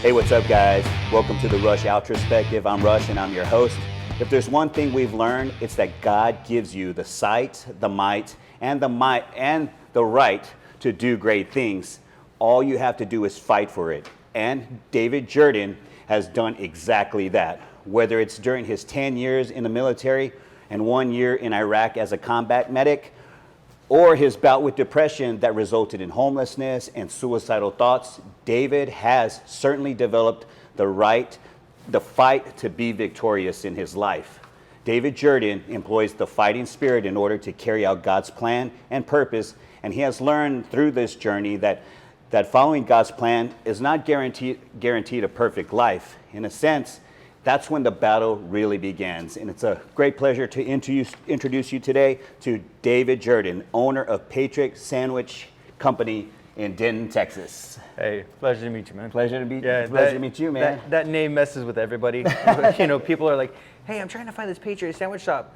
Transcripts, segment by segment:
Hey, what's up, guys? Welcome to the Rush Outrospective. I'm Rush, and I'm your host. If there's one thing we've learned, it's that God gives you the sight, the might, and the right to do great things. All you have to do is fight for it. And David Jordan has done exactly that. Whether it's during his 10 years in the military and 1 year in Iraq as a combat medic, or his bout with depression that resulted in homelessness and suicidal thoughts, David has certainly developed the fight to be victorious in his life. David Jordan employs the fighting spirit in order to carry out God's plan and purpose, and he has learned through this journey that following God's plan is not guaranteed a perfect life. In a sense, that's when the battle really begins. And it's a great pleasure to introduce you today to David Jordan, owner of Patriot Sandwich Company in Denton, Texas. Hey, pleasure to meet you, man. Pleasure to meet you, man. That name messes with everybody. People are like, hey, I'm trying to find this Patriot Sandwich shop,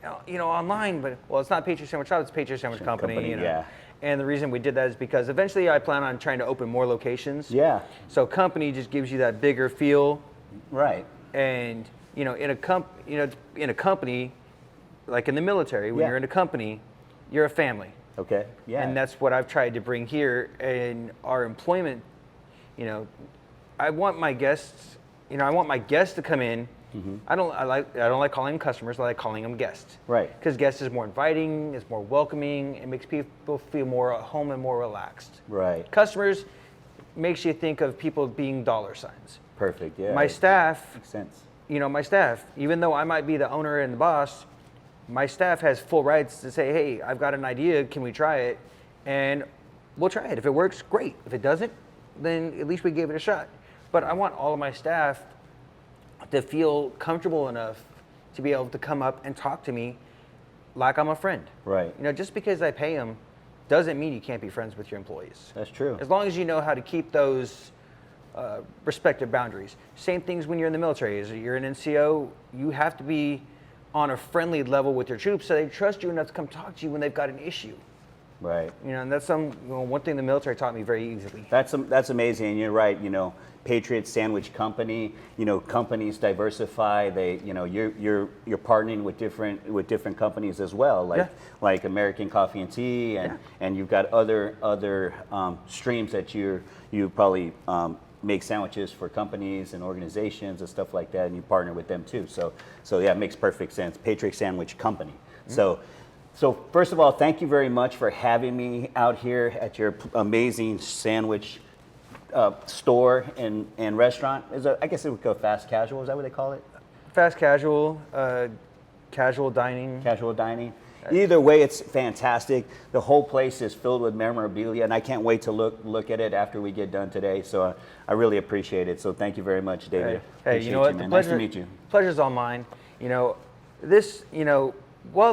online, but well, it's not Patriot Sandwich Shop, it's Patriot Sandwich Company. Yeah. And the reason we did that is because eventually I plan on trying to open more locations. Yeah. So company just gives you that bigger feel. Right. And in a company, like in the military, when you're in a company, you're a family. Okay. Yeah. And that's what I've tried to bring here in our employment. I want my guests to come in. Mm-hmm. I don't like calling them customers. I like calling them guests. Right. Because guest is more inviting, it's more welcoming, it makes people feel more at home and more relaxed. Right. Customers makes you think of people being dollar signs. Perfect. Yeah. My staff. Makes sense. My staff, even though I might be the owner and the boss, my staff has full rights to say, hey, I've got an idea, can we try it? And we'll try it. If it works, great. If it doesn't, then at least we gave it a shot. But I want all of my staff to feel comfortable enough to be able to come up and talk to me like I'm a friend. Right. Just because I pay them doesn't mean you can't be friends with your employees. That's true. As long as you know how to keep those respective boundaries. Same things when you're in the military. As you're an NCO, you have to be on a friendly level with your troops so they trust you enough to come talk to you when they've got an issue. Right. And that's one thing the military taught me very easily. That's amazing. And you're right. Patriot Sandwich Company. Companies diversify. You're partnering with different companies as well, like American Coffee and Tea, and you've got other streams that you probably make sandwiches for companies and organizations and stuff like that, and you partner with them too. So yeah, it makes perfect sense. Patriot Sandwich Company. Mm-hmm. So first of all, thank you very much for having me out here at your amazing sandwich store and restaurant. I guess it would go fast casual. Is that what they call it? Fast casual, casual dining. Casual dining. Either way, it's fantastic. The whole place is filled with memorabilia, and I can't wait to look at it after we get done today. So I really appreciate it. So thank you very much, David. Hey, you know what? Nice to meet you. Pleasure's all mine. While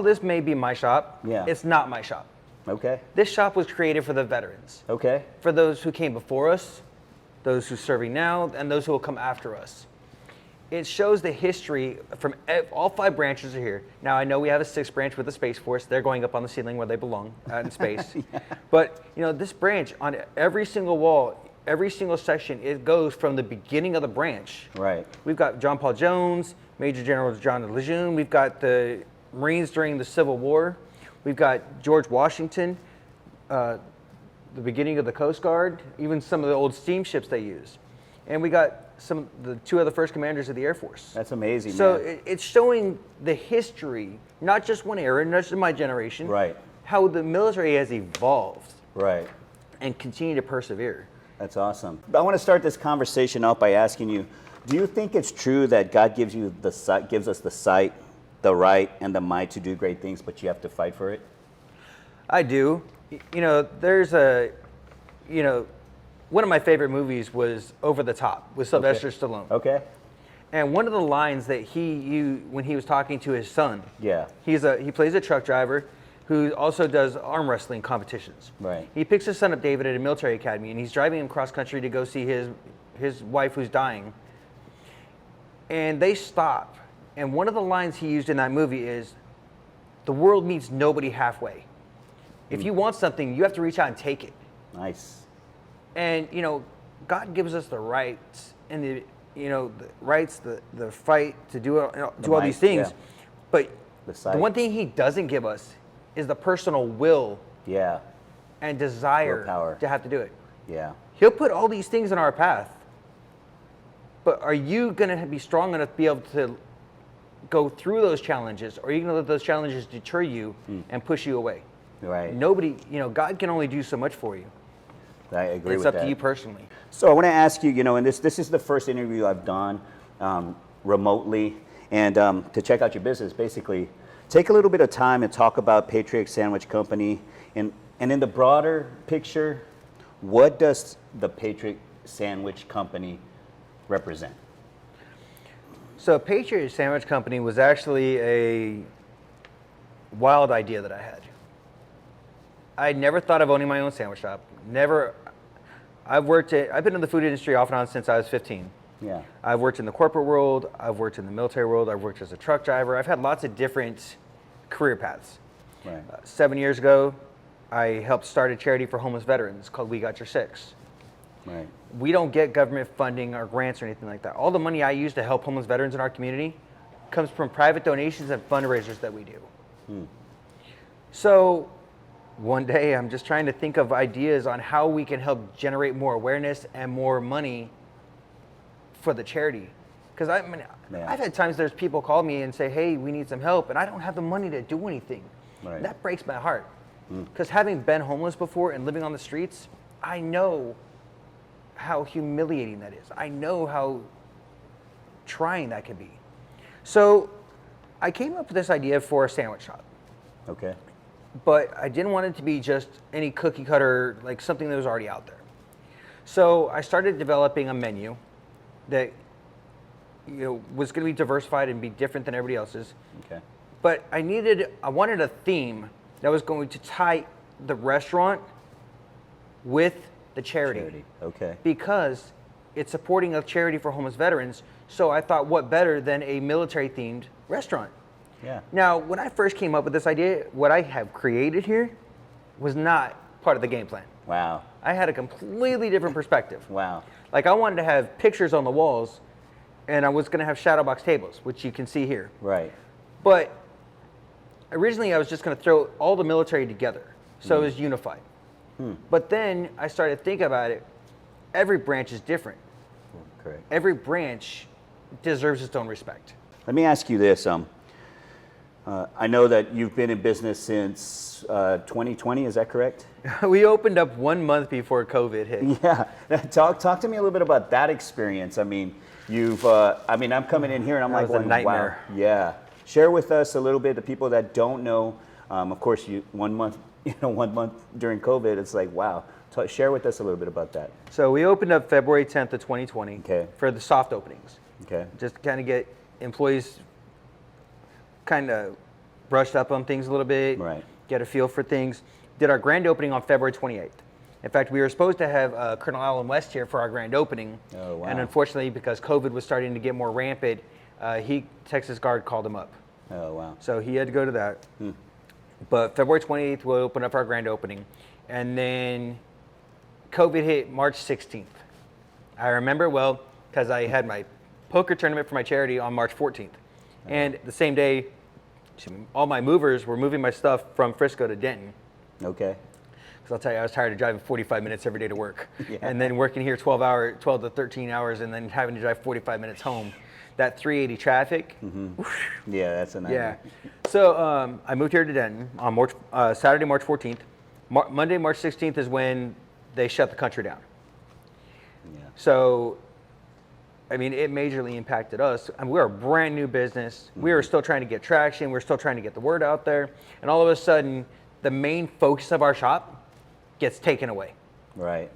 this may be my shop, it's not my shop. Okay. This shop was created for the veterans. Okay. For those who came before us, those who are serving now, and those who will come after us. It shows the history from all 5 branches are here. Now, I know we have a 6th branch with the Space Force. They're going up on the ceiling where they belong, out in space. Yeah. But, this branch, on every single wall, every single section, it goes from the beginning of the branch. Right. We've got John Paul Jones, Major General John Lejeune. We've got the Marines during the Civil War. We've got George Washington, the beginning of the Coast Guard, even some of the old steamships they used. And we got the 2 of the first commanders of the Air Force. That's amazing, so man. It's showing the history, not just one era, not just my generation, right? How the military has evolved, right, and continue to persevere. That's awesome. I want to start this conversation out by asking you, do you think it's true that God gives us the sight, the right, and the might to do great things, but you have to fight for it? I do. There's one of my favorite movies was Over the Top with Sylvester Stallone. Okay. And one of the lines that he used when he was talking to his son. Yeah. He plays a truck driver who also does arm wrestling competitions. Right. He picks his son up, David, at a military academy, and he's driving him cross country to go see his wife who's dying. And they stop. And one of the lines he used in that movie is, "The world meets nobody halfway. If you want something, you have to reach out and take it." Nice. And God gives us the rights and the rights, the fight to do all these things, yeah. but The the sight. one thing He doesn't give us is the personal will Yeah, and desire Willpower. to have to do it. yeah, He'll put all these things in our path, but are you going to be strong enough to be able to go through those challenges, or are you going to let those challenges deter you and push you away? right. Nobody, God can only do so much for you. I agree It's with up that. to you personally. So I want to ask you, and this is the first interview I've done remotely, and to check out your business, basically, take a little bit of time and talk about Patriot Sandwich Company, and in the broader picture, what does the Patriot Sandwich Company represent? So Patriot Sandwich Company was actually a wild idea that I had. I never thought of owning my own sandwich shop. Never. I've been in the food industry off and on since I was 15. Yeah. I've worked in the corporate world. I've worked in the military world. I've worked as a truck driver. I've had lots of different career paths. Right. 7 years ago, I helped start a charity for homeless veterans called We Got Your Six. Right. We don't get government funding or grants or anything like that. All the money I use to help homeless veterans in our community comes from private donations and fundraisers that we do. So one day I'm just trying to think of ideas on how we can help generate more awareness and more money for the charity. Because I've had times there's people call me and say, hey, we need some help, and I don't have the money to do anything. Right. That breaks my heart. Because having been homeless before and living on the streets, I know how humiliating that is. I know how trying that can be. So I came up with this idea for a sandwich shop, Okay. but I didn't want it to be just any cookie cutter, like something that was already out there. So I started developing a menu that was going to be diversified and be different than everybody else's. Okay. But I wanted a theme that was going to tie the restaurant with the charity. Okay. Because it's supporting a charity for homeless veterans. So I thought, what better than a military themed restaurant? Yeah. Now, when I first came up with this idea, what I have created here was not part of the game plan. Wow. I had a completely different perspective. Wow. Like I wanted to have pictures on the walls, and I was going to have shadow box tables, which you can see here. Right. But originally I was just going to throw all the military together, so it was unified. But then I started thinking about it. Every branch is different. Correct. Every branch deserves its own respect. Let me ask you this. I know that you've been in business since 2020. Is that correct? We opened up 1 month before COVID hit. Yeah. Talk to me a little bit about that experience. I mean, I'm coming in here and I'm That like, was a nightmare. Wow. Yeah. Share with us a little bit, the people that don't know. Of course, 1 month, 1 month during COVID, it's like, wow. Share with us a little bit about that. So we opened up February 10th of 2020 for the soft openings. Okay. Just to kind of get employees kind of brushed up on things a little bit, Right. get a feel for things. Did our grand opening on February 28th. In fact, we were supposed to have Colonel Allen West here for our grand opening. Oh, wow. And unfortunately, because COVID was starting to get more rampant, Texas Guard called him up. Oh, wow. So he had to go to that. But February 28th, we'll open up our grand opening. And then COVID hit March 16th. I remember well because I had my poker tournament for my charity on March 14th. And the same day, all my movers were moving my stuff from Frisco to Denton. Okay. Because I'll tell you, I was tired of driving 45 minutes every day to work. Yeah. And then working here 12 to 13 hours and then having to drive 45 minutes home. That 380 traffic. Yeah, that's a nightmare. Yeah. So I moved here to Denton on Saturday, March 14th. Monday, March 16th is when they shut the country down. Yeah. So, I mean, it majorly impacted us. I mean, we're a brand new business. We were still trying to get traction. We're still trying to get the word out there. And all of a sudden, the main focus of our shop gets taken away. Right.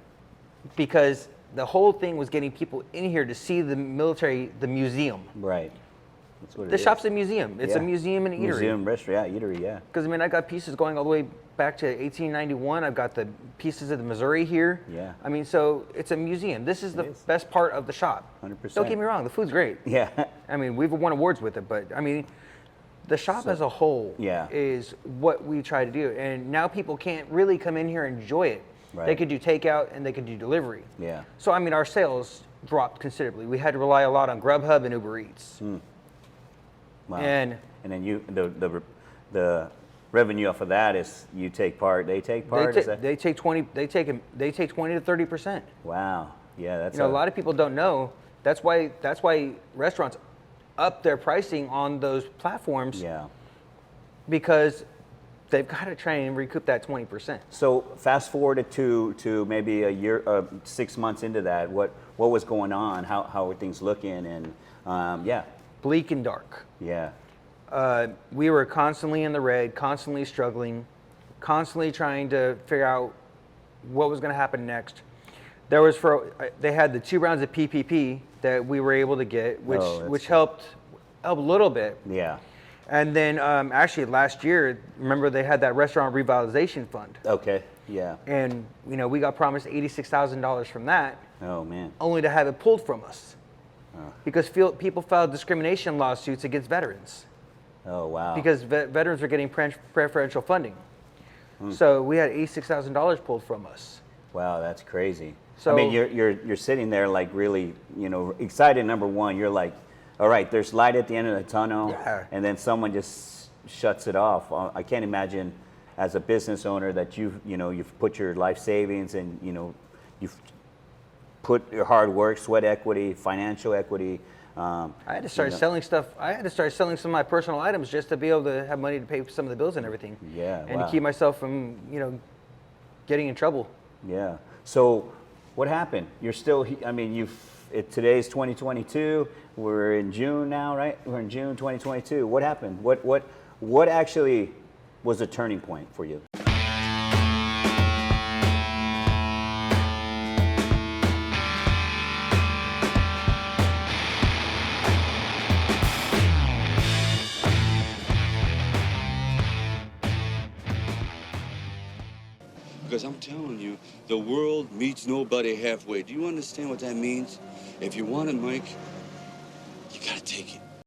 Because the whole thing was getting people in here to see the military, the museum. Right. That's what it The is. shop's a museum. It's a museum and eatery. Museum, restaurant, yeah, eatery, yeah. Because, I mean, I got pieces going all the way back to 1891. I've got the pieces of the Missouri here. Yeah. I mean, so it's a museum. This is the best part of the shop. 100%. Don't get me wrong. The food's great. Yeah. I mean, we've won awards with it, but, I mean, the shop as a whole Yeah. is what we try to do. And now people can't really come in here and enjoy it Right. They could do takeout and they could do delivery. Yeah. So I mean, our sales dropped considerably. We had to rely a lot on Grubhub and Uber Eats. Wow. And then the revenue off of that is you take part, they take part. they take 20 to 30%. Wow. Yeah, that's a lot of people don't know. That's why restaurants up their pricing on those platforms. Yeah. Because they've got to try and recoup that 20%. So fast forward it to maybe a year, 6 months into that. What was going on? How are things looking? And yeah. Bleak and dark. Yeah. We were constantly in the red, constantly struggling, constantly trying to figure out what was going to happen next. They had the 2 rounds of PPP that we were able to get, which helped a little bit. Yeah. And then actually last year, remember they had that restaurant revitalization fund. Okay. Yeah. And we got promised $86,000 from that. Oh man. Only to have it pulled from us. Because people filed discrimination lawsuits against veterans. Oh wow. Because veterans were getting preferential funding. So we had $86,000 pulled from us. Wow, that's crazy. So, I mean, you're sitting there like really, excited. Number one, you're like, all right, there's light at the end of the tunnel, Yeah. and then someone just shuts it off. I can't imagine, as a business owner, that you've put your life savings and you've put your hard work, sweat equity, financial equity. I had to start selling stuff. I had to start selling some of my personal items just to be able to have money to pay for some of the bills and everything. Yeah. And wow. to keep myself from getting in trouble. Yeah. So what happened? You're still, I mean, today's 2022. We're in June now, right? We're in June 2022. What happened? What actually was a turning point for you? Because I'm telling you, the world meets nobody halfway. Do you understand what that means? If you want it, Mike, you gotta take it.